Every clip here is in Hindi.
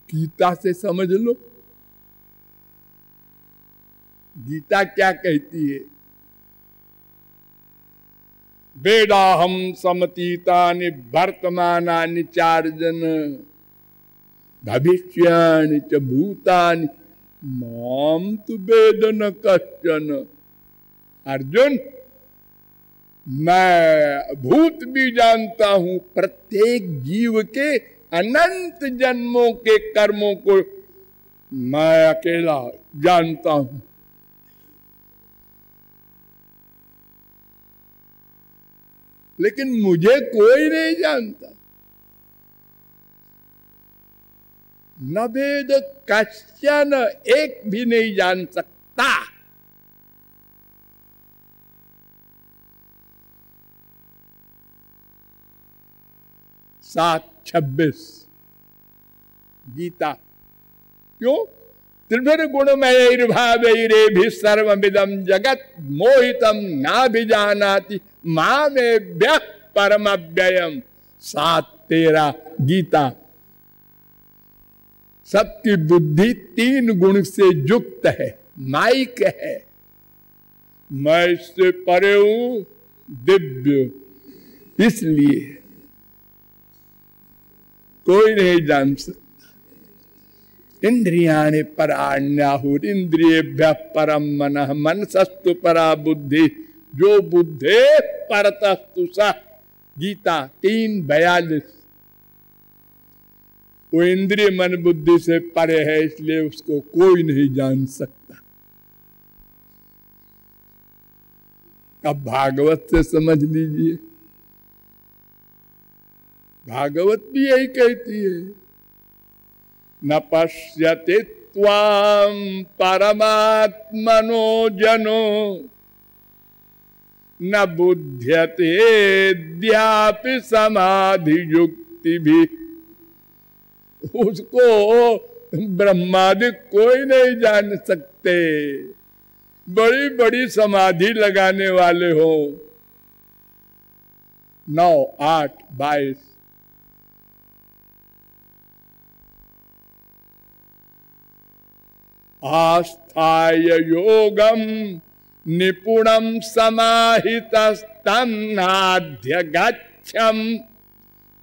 गीता से समझ लो, गीता क्या कहती है? वेदाहम समतीतानि वर्तमानानि चार्जन भविष्यानि च भूतानि माम तु वेद न कश्चन। अर्जुन, मैं भूत भी जानता हूं, प्रत्येक जीव के अनंत जन्मों के कर्मों को मैं अकेला जानता हूं। लेकिन मुझे कोई नहीं जानता। न वेद कश्चन, एक भी नहीं जान सकता। 7:26 गीता। क्यों? त्रिभिर्गुणमयैर्भावैरेभिः सर्वमिदं जगत् मोहितं नाभिजानाति मामेभ्यः परमव्ययम्। 7:13 गीता। सबकी बुद्धि 3 गुण से युक्त है, माइक है। मैं इससे परे हूं, दिव्य, इसलिए कोई नहीं जान सकता। इंद्रियाणि पराण्याहुर इंद्रियेभ्यः परम मनः मनसस्तु परा बुद्धि जो बुद्धे परतस्तु स। गीता 3:42। वो इंद्रिय मन बुद्धि से परे है, इसलिए उसको कोई नहीं जान सकता। अब भागवत से समझ लीजिए, भागवत भी यही कहती है, न पश्यति त्वां परमात्मनो जनो न बुध्यते द्यापि समाधि युक्ति भी। उसको ब्रह्मादि कोई नहीं जान सकते, बड़ी बड़ी समाधि लगाने वाले हो। 9:8-22 आस्थाय योगम निपुणम समाहितस्तन्नाद्य गच्छम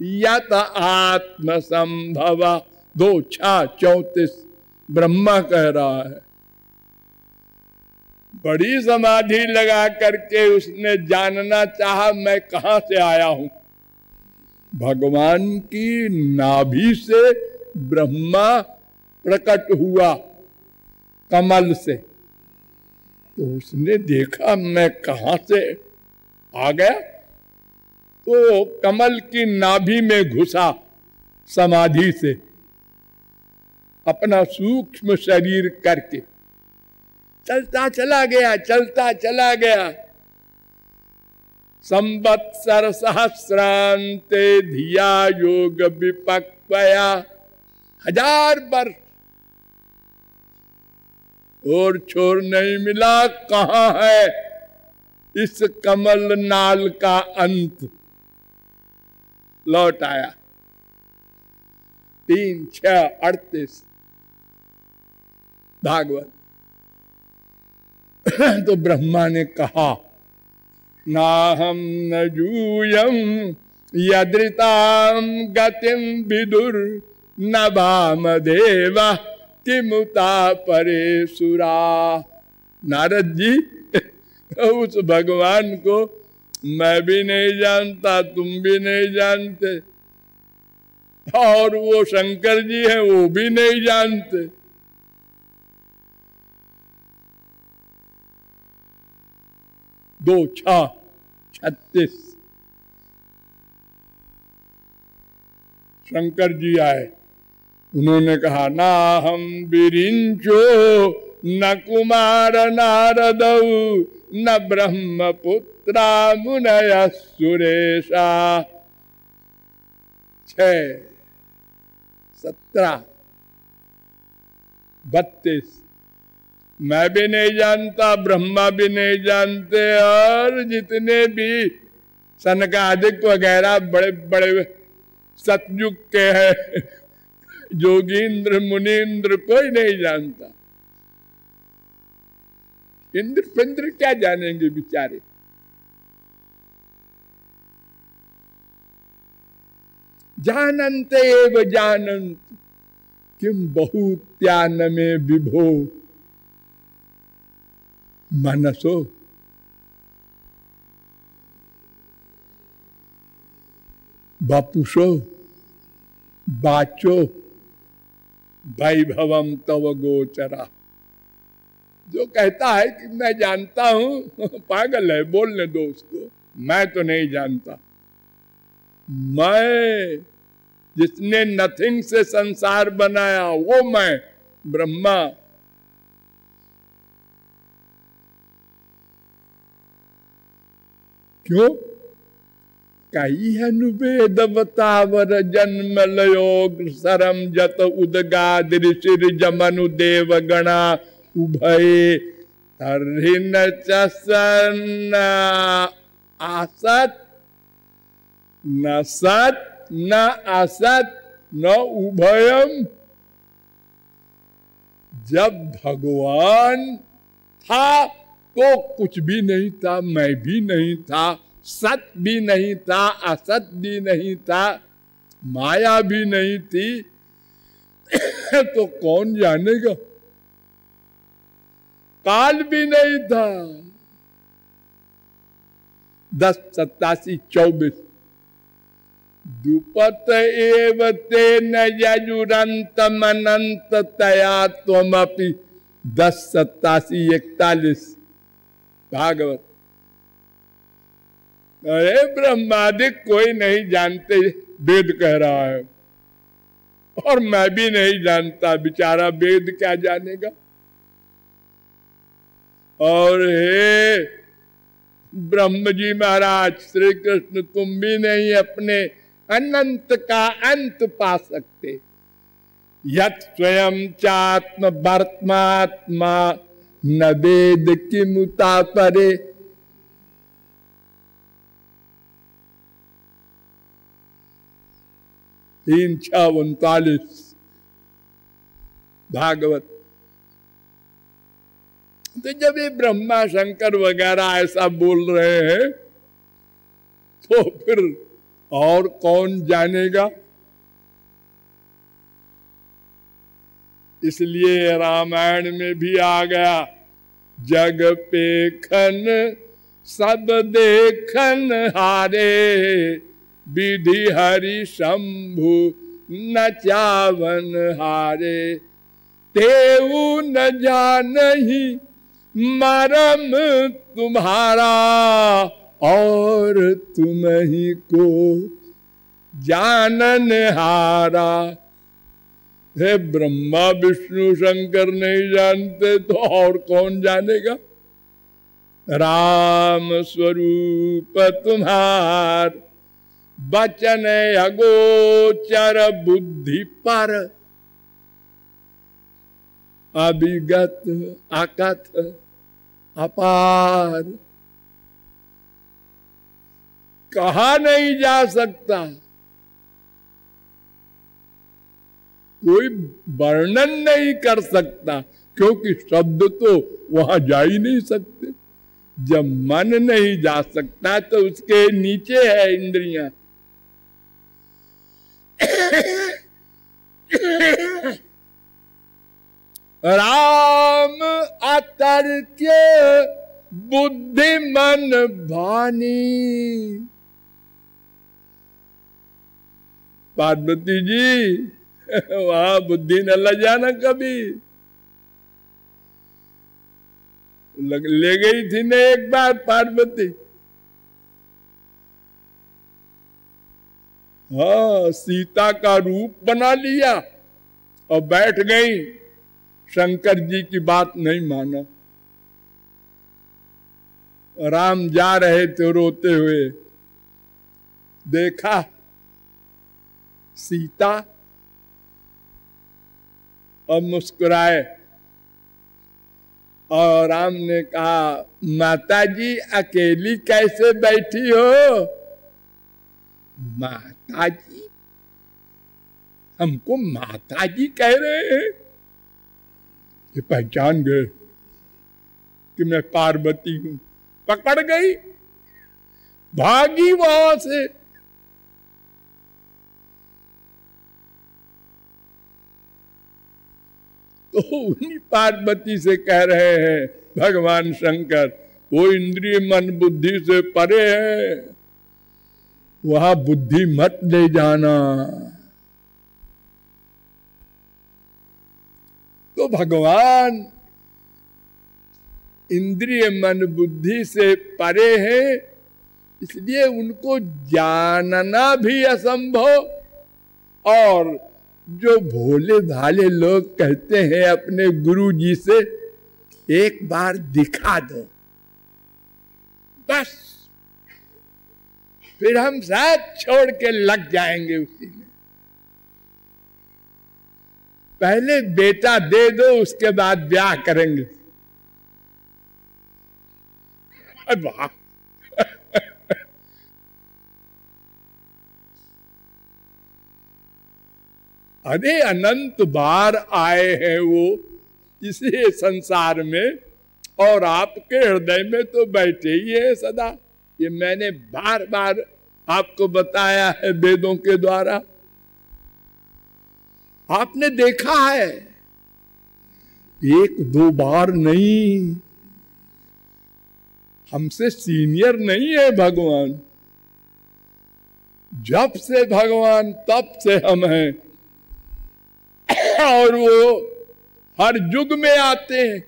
यत आत्म संभव। 2:34 ब्रह्मा कह रहा है। बड़ी समाधि लगा करके उसने जानना चाहा मैं कहां से आया हूं। भगवान की नाभि से ब्रह्मा प्रकट हुआ कमल से, तो उसने देखा मैं कहां से आ गया, तो कमल की नाभि में घुसा समाधि से अपना सूक्ष्म शरीर करके, चलता चला गया, चलता चला गया। संवत्सर सहस्रांते धिया योग विपक्वया। 1000 वर्ष और छोर नहीं मिला। कहां है इस कमल नाल का अंत? लौट आया। 3:6-38 भागवत। तो ब्रह्मा ने कहा नाहम न यूयम यदृताम गतिम विदुर न वामदेवा किमुता परे सुरा। नारद जी, उस भगवान को मैं भी नहीं जानता, तुम भी नहीं जानते, और वो शंकर जी हैं वो भी नहीं जानते। दो 6:36 शंकर जी आए, उन्होंने कहा ना हम विरिंचो न कुमार नारदऊ न ब्रह्मपुत्रा मुनय सुरेशा। 6:17-32 मैं भी नहीं जानता, ब्रह्मा भी नहीं जानते, और जितने भी सनकादिक वगैरह बड़े बड़े सतयुग के हैं जोगींद्र मुनींद्र कोई नहीं जानता। इंद्र पिंद्र क्या जानेंगे बेचारे। जानन्ते एव जानन्त किम बहुत्यान में विभो मनसो। वपुषो वाचो वैभवम तव गोचरा। जो कहता है कि मैं जानता हूं पागल है, बोलने दो उसको। मैं तो नहीं जानता। मैं जिसने नथिंग से संसार बनाया वो मैं ब्रह्मा। क्यों? कई अनुवेद बतावर जन्म लयोग सरम जत उदगाद ऋषि जमनु देव गणा उभय तर्हि न सन आसत न सत न असत न उभयम। जब भगवान था तो कुछ भी नहीं था, मैं भी नहीं था, सत भी नहीं था, असत भी नहीं था, माया भी नहीं थी। तो कौन जानेगा? काल भी नहीं था। 10, 87, 24 दुपत एव तेन यजुरंत मनंत तया त्वमपि। 10, 87, 41 भागवत। अरे ब्रह्मादिक कोई नहीं जानते, वेद कह रहा है। और मैं भी नहीं जानता, बेचारा वेद क्या जानेगा। और हे ब्रह्म जी महाराज, श्री कृष्ण तुम भी नहीं अपने अनंत का अंत पा सकते। यत् स्वयं चात्म वर्त्मात्मा न वेद किमुता परे। तीन 39 भागवत। तो जब ये ब्रह्मा शंकर वगैरह ऐसा बोल रहे हैं तो फिर और कौन जानेगा। इसलिए रामायण में भी आ गया, जग पेखन सब देखन हारे, विधि हरि शंभु न चावन हारे। तेऊ न जानहि मरम तुम्हारा, और तुम ही को जानन हारा। हे ब्रह्मा विष्णु शंकर नहीं जानते तो और कौन जानेगा। राम स्वरूप तुम्हार, बचन अगोचर बुद्धि पर, अभिगत अकथ अपार। कहा नहीं जा सकता, कोई वर्णन नहीं कर सकता, क्योंकि शब्द तो वहां जा ही नहीं सकते। जब मन नहीं जा सकता तो उसके नीचे है इंद्रियां। राम अतर्क्य बुद्धि मन भानी। पार्वती जी वहां बुद्धि न ल जाना कभी। ले गई थी ना एक बार पार्वती। हाँ, सीता का रूप बना लिया और बैठ गई। शंकर जी की बात नहीं माना। राम जा रहे थे रोते हुए, देखा सीता और मुस्कुराए। और राम ने कहा, माता जी अकेली कैसे बैठी हो? माता जी हमको माता जी कह रहे हैं। ये पहचान गए कि मैं पार्वती हूं, पकड़ गई, भागी वहां से। तो उन्हीं पार्वती से कह रहे हैं भगवान शंकर, वो इंद्रिय मन बुद्धि से परे है, वहां बुद्धि मत ले जाना। तो भगवान इंद्रिय मन बुद्धि से परे है, इसलिए उनको जानना भी असंभव। और जो भोले भाले लोग कहते हैं अपने गुरु जी से, एक बार दिखा दो बस, फिर हम साथ छोड़ के लग जाएंगे उसी में। पहले बेटा दे दो, उसके बाद ब्याह करेंगे। वाह अरे अनंत बार आए हैं वो इसी संसार में, और आपके हृदय में तो बैठे ही है सदा। ये मैंने बार बार आपको बताया है वेदों के द्वारा, आपने देखा है, एक दो बार नहीं। हमसे सीनियर नहीं है भगवान, जब से भगवान तब से हम हैं, और वो हर युग में आते हैं,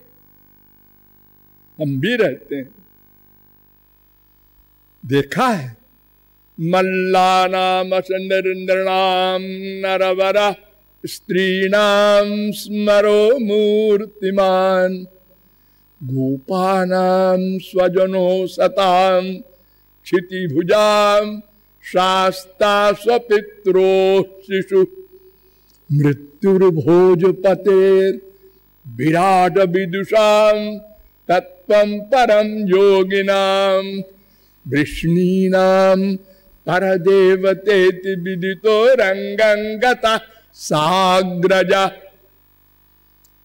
हम भी रहते हैं। देखा है, मल्लानाम असंदरिंद्रनाम नरवरा स्त्रीणाम स्मरो मूर्तिमान गोपानाम स्वजनो सताम क्षितिभुजाम शास्ता स्वपित्रो शिशु मृत्युर्भोजपतेर विराट विदुषाम तत्वं परम योगिनाम वृष्णीनाम परदेवतेति विदितो रंगंगता साग्रजा।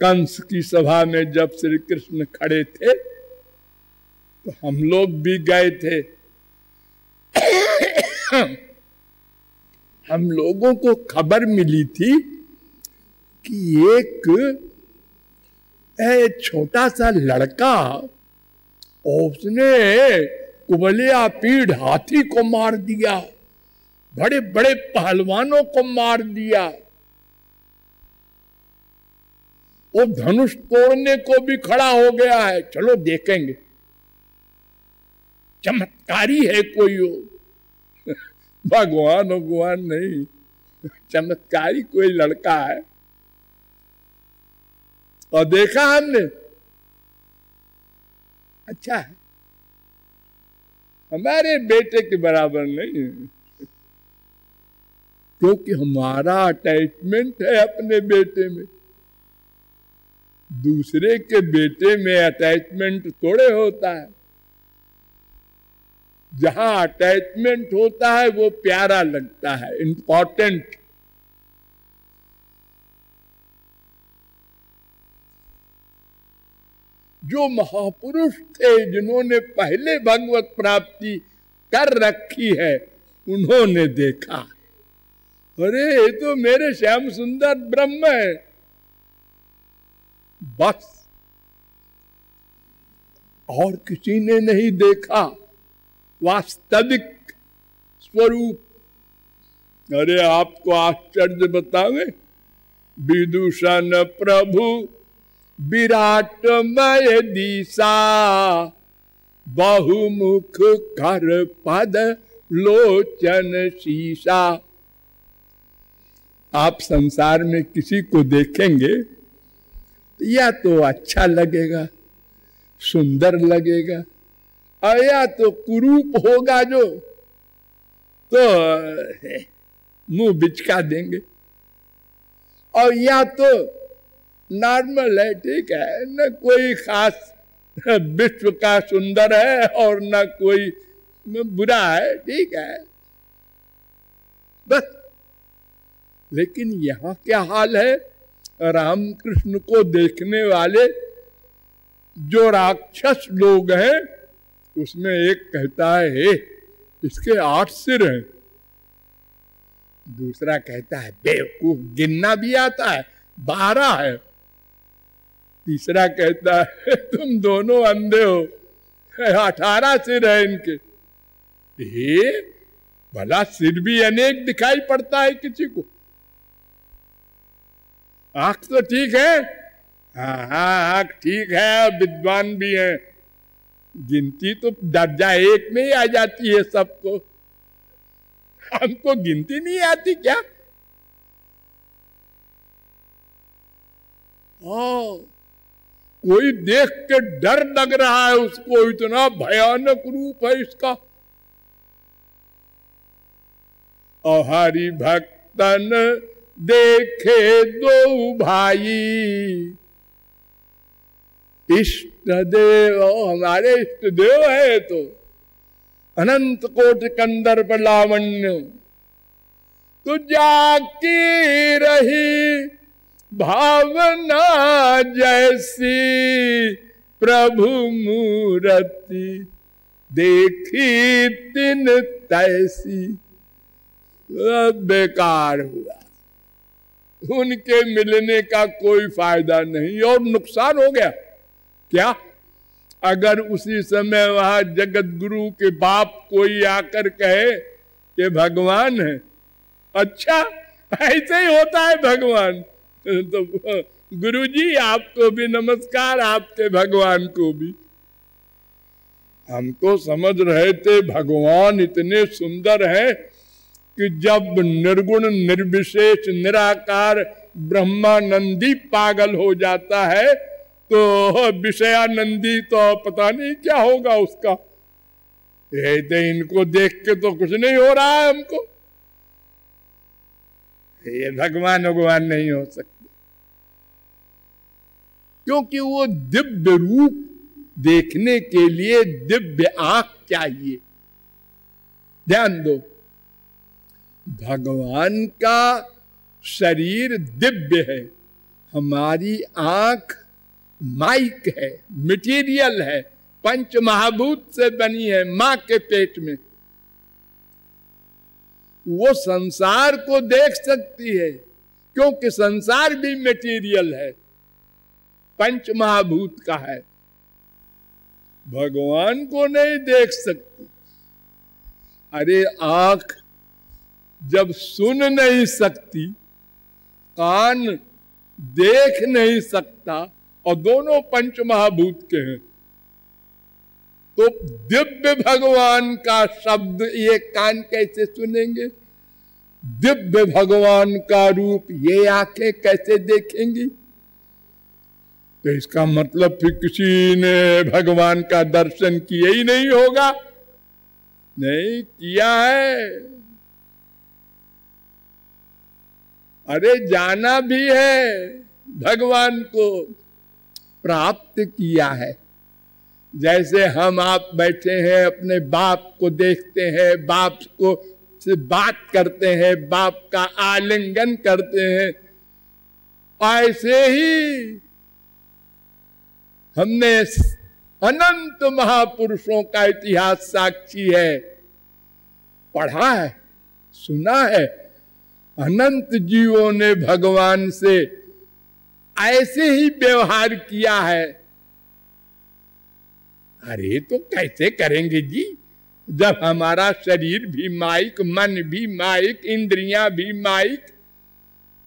कंस की सभा में जब श्री कृष्ण खड़े थे तो हम लोग भी गए थे। हम लोगों को खबर मिली थी कि एक छोटा सा लड़का, उसने कुबलिया पीढ़ हाथी को मार दिया, बड़े बड़े पहलवानों को मार दिया, वो धनुष तोड़ने को भी खड़ा हो गया है। चलो देखेंगे, चमत्कारी है कोई हो। भगवान नहीं, चमत्कारी कोई लड़का है। और देखा हमने, अच्छा है, हमारे बेटे के बराबर नहीं है, क्योंकि हमारा अटैचमेंट है अपने बेटे में। दूसरे के बेटे में अटैचमेंट थोड़े होता है। जहां अटैचमेंट होता है वो प्यारा लगता है, इंपॉर्टेंट। जो महापुरुष थे, जिन्होंने पहले भगवत प्राप्ति कर रखी है, उन्होंने देखा, अरे ये तो मेरे श्याम सुंदर ब्रह्म है। बस, और किसी ने नहीं देखा वास्तविक स्वरूप। अरे आपको आश्चर्य बतावे, विदूषण प्रभु विराटमय दिशा बहुमुख कर पद लोचन शीशा। आप संसार में किसी को देखेंगे या तो अच्छा लगेगा, सुंदर लगेगा, और या तो कुरूप होगा जो, तो मुंह बिचका देंगे, और या तो नॉर्मल है, ठीक है, न कोई खास विश्व का सुंदर है और न कोई बुरा है, ठीक है। बस लेकिन यहाँ क्या हाल है, रामकृष्ण को देखने वाले जो राक्षस लोग हैं उसमें एक कहता है हे, इसके 8 सिर हैं, दूसरा कहता है बेवकूफ, गिनना भी आता है, 12 है, तीसरा कहता है तुम दोनों अंधे हो, 18 सिर है इनके। भला सिर भी अनेक दिखाई पड़ता है किसी को, आंख तो ठीक है, हाँ आंख ठीक है, विद्वान भी है, गिनती तो दर्जा 1 में ही आ जाती है सबको, हमको गिनती नहीं आती क्या? कोई देख के डर लग रहा है उसको, इतना भयानक रूप है इसका। और हरि भक्तन देखे 2 भाई, इष्ट देव, हमारे इष्ट देव है तो अनंत कोटि कंदर्प लावण्य, तो जाकी रही भावना जैसी, प्रभु मूर्ति देखी तिन तैसी। बेकार हुआ, उनके मिलने का कोई फायदा नहीं और नुकसान हो गया। क्या? अगर उसी समय वहां जगत गुरु के बाप कोई आकर कहे कि भगवान है, अच्छा ऐसे ही होता है भगवान, तो गुरुजी आपको भी नमस्कार, आपके भगवान को भी। हम तो समझ रहे थे भगवान इतने सुंदर हैं कि जब निर्गुण निर्विशेष निराकार ब्रह्मानंदी पागल हो जाता है तो विषयानंदी तो पता नहीं क्या होगा उसका। इनको देख के तो कुछ नहीं हो रहा है हमको, ये भगवान नहीं हो सकते, क्योंकि वो दिव्य रूप देखने के लिए दिव्य आंख चाहिए। ध्यान दो, भगवान का शरीर दिव्य है, हमारी आंख माइक है, मटेरियल है, पंच महाभूत से बनी है मां के पेट में। वो संसार को देख सकती है क्योंकि संसार भी मटेरियल है, पंच महाभूत का है। भगवान को नहीं देख सकती। अरे आंख जब सुन नहीं सकती, कान देख नहीं सकता, और दोनों पंच महाभूत के हैं, तो दिव्य भगवान का शब्द ये कान कैसे सुनेंगे? दिव्य भगवान का रूप ये आंखें कैसे देखेंगी? तो इसका मतलब फिर किसी ने भगवान का दर्शन किया ही नहीं होगा। नहीं किया है, अरे जाना भी है, भगवान को प्राप्त किया है। जैसे हम आप बैठे हैं, अपने बाप को देखते हैं, बाप को से बात करते हैं, बाप का आलिंगन करते हैं, ऐसे ही हमने अनंत महापुरुषों का इतिहास साक्षी है, पढ़ा है, सुना है। अनंत जीवों ने भगवान से ऐसे ही व्यवहार किया है। अरे तो कैसे करेंगे जी, जब हमारा शरीर भी माइक, मन भी माइक, इंद्रियां भी माइक,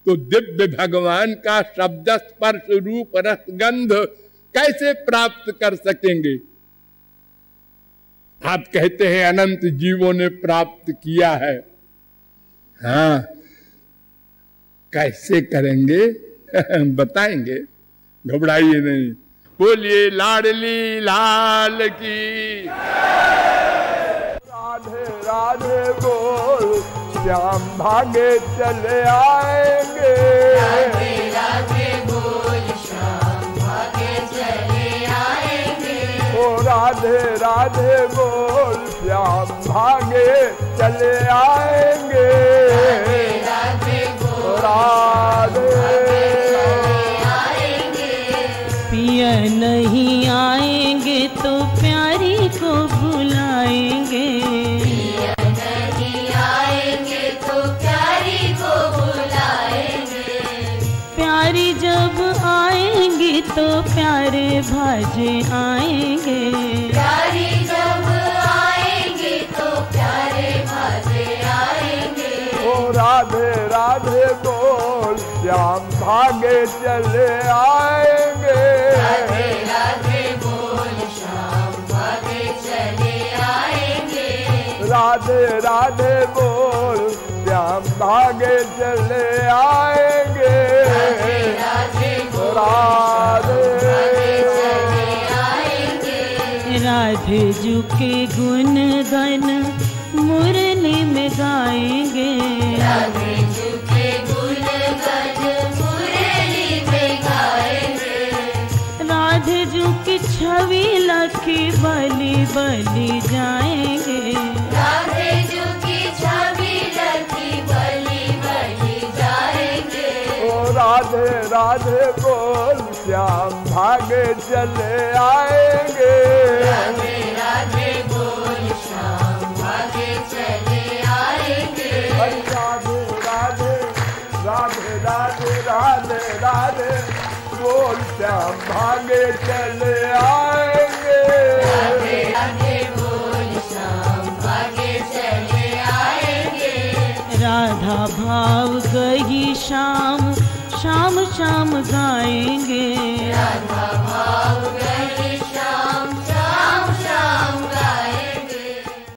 तो दिव्य भगवान का शब्द स्पर्श रूप रस गंध कैसे प्राप्त कर सकेंगे? आप कहते हैं अनंत जीवों ने प्राप्त किया है, हाँ कैसे करेंगे बताएंगे, घबराइए नहीं। बोलिए लाडली लाल की। राधे राधे बोल, श्याम भागे चले आएंगे। राधे राधे बोल, श्याम भागे चले आएंगे। ओ राधे राधे बोल, श्याम भागे चले आएंगे। राधे राधे बोल, तो प्यारे भाजे आएंगे, प्यारे जब आएंगे तो प्यारे भाजे आएंगे। ओ राधे राधे बोल श्याम भागे चले आएंगे, राधे राधे बोल श्याम भागे चले आएंगे, राधे राधे बोल श्याम भागे चले आएंगे, राधे राधे बोल राधे चले आएंगे। राधे जू के गुण गन मुरली में गाएंगे, राधे जू के गुण गन मुरली में गाएंगे, राधे जू की छवि लखी बलि बलि जाएंगे, राधे जू की छवि लखी बलि बलि जाएंगे। ओ राधे राधे बोल श्याम भागे चले आएंगे, राधे राधे बोल श्याम भागे चले आएंगे, राधे राधे राधे राधे राधे राधे बोल श्याम भागे चले आएंगे, राधे राधे बोल श्याम भागे चले आएंगे। राधा भाव गई शाम शाम शाम गाएंगे, राधा भाव